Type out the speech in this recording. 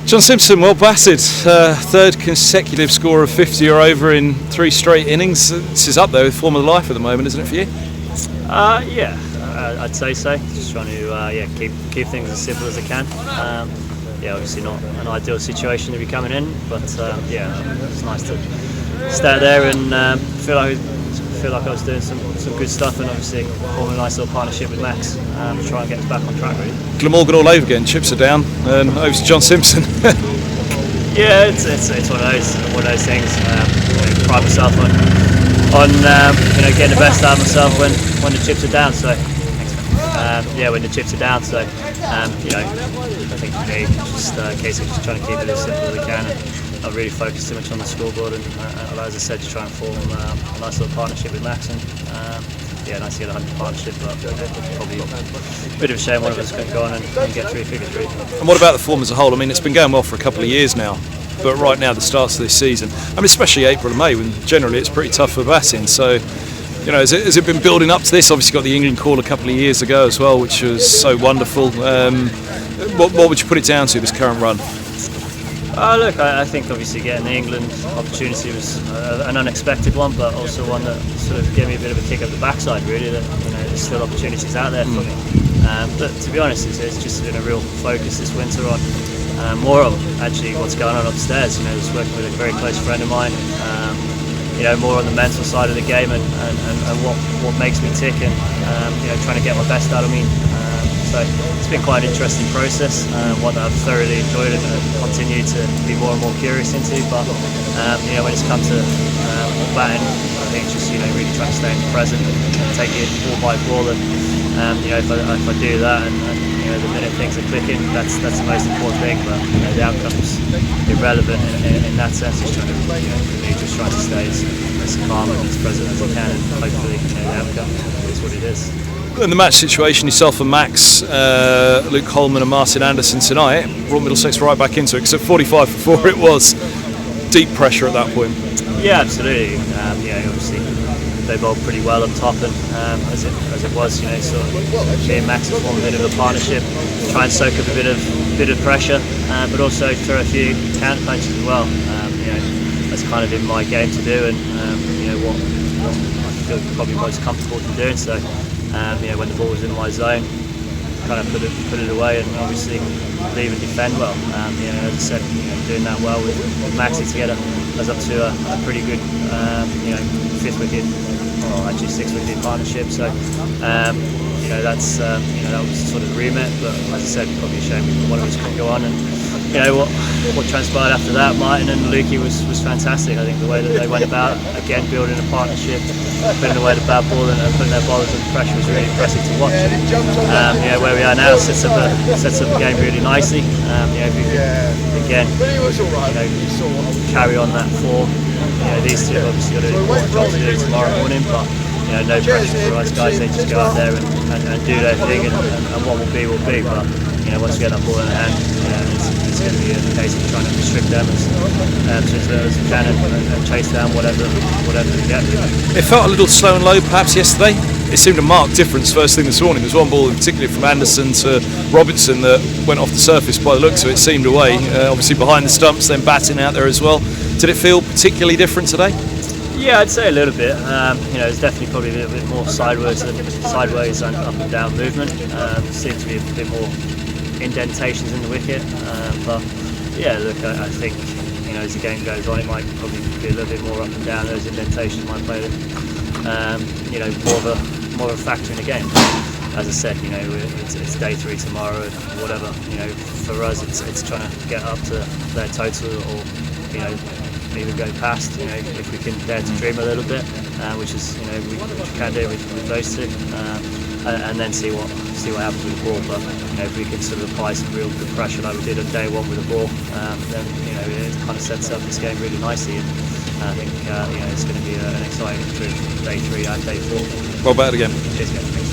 John Simpson, well batted. Third consecutive score of 50 or over in 3 straight innings. This is up there with form of life at the moment, isn't it for you? Yeah, I'd say so. Just trying to keep things as simple as I can. Obviously not an ideal situation to be coming in, but it's nice to stay there and feel like I was doing some good stuff, and obviously forming a nice little partnership with Max to try and get us back on track really. Glamorgan all over again, chips are down, and over to John Simpson. Yeah, it's one of those things. Pride myself on getting the best out of myself when the chips are down. So when the chips are down. So I think for me, it's just a case of just trying to keep it as simple as we can and not really focus too much on the scoreboard. And as I said, just try and form a nice little partnership with Max. And nice to get a 100 partnership, but probably a bit of a shame one of us couldn't go on and get 3 figures really. And what about the form as a whole? I mean, it's been going well for a couple of years now, but right now the starts of this season, I mean, especially April and May, when generally it's pretty tough for batting. So, has it been building up to this? Obviously got the England call a couple of years ago as well, which was so wonderful. What would you put it down to, this current run? Look, I think obviously getting the England opportunity was an unexpected one, but also one that sort of gave me a bit of a kick up the backside really, that there's still opportunities out there for me. But to be honest, it's just been a real focus this winter on more of actually what's going on upstairs. I was working with a very close friend of mine, more on the mental side of the game and what makes me tick, and trying to get my best out of me. So it's been quite an interesting process, one that I've thoroughly enjoyed and continue to be more and more curious into. But when it's come to batting, I think it's just really trying to stay in the present and take it ball by ball. And if I do that, and the minute things are clicking, that's the most important thing. But the outcome's irrelevant in that sense. Just trying to just trying to stay as calm and as present as I can, and hopefully the outcome is what it is. In the match situation, yourself and Max, Luke Coleman and Martin Anderson tonight brought Middlesex right back into it, because at 45 for 4 it was deep pressure at that point. Yeah, absolutely. Obviously they bowled pretty well up top, and as it was, sort of me and Max have formed a bit of a partnership, try and soak up a bit of pressure, but also throw a few counter punches as well. That's kind of in my game to do, and what I feel probably most comfortable in doing. So when the ball was in my zone, kind of put it away, and obviously leave and defend well. As I said, doing that well with Maxi together was up to a pretty good 5th wicket, or actually 6th wicket partnership. So that was sort of the remit. But as I said, probably a shame one of us couldn't go on. And what transpired after that, Martin and Lukey was fantastic. I think the way that they went about, again, building a partnership, putting away the bad ball and putting their bowlers under pressure was really impressive to watch. Where we are now sets up the game really nicely. If we can, again, carry on that form. These two have obviously got a important job to do tomorrow morning, but no pressure for us guys. They just go out there and do their thing, and what will be will be. But once we get that ball in hand, it's going to be a case of trying to restrict them as we can and chase down whatever we get. It felt a little slow and low perhaps yesterday. It seemed a marked difference first thing this morning. There was one ball in particular from Anderson to Robinson that went off the surface by the looks of it, seemed away, obviously behind the stumps, then batting out there as well. Did it feel particularly different today? Yeah, I'd say a little bit. It's definitely probably a little bit more sideways and up and down movement. Seemed to be a bit more indentations in the wicket, but look, I think as the game goes on, it might probably be a little bit more up and down. Those indentations might play more of a factor in the game. As I said, it's day 3 tomorrow, and whatever. For us, it's trying to get up to their total, or even go past. If we can dare to dream a little bit, which is we can do with those two. And then see what happens with the ball. But if we can sort of apply some real good pressure like we did on day 1 with the ball, then it kind of sets up this game really nicely. And I think it's going to be an exciting trip, day 3 and day 4. Well batted again. Cheers, guys.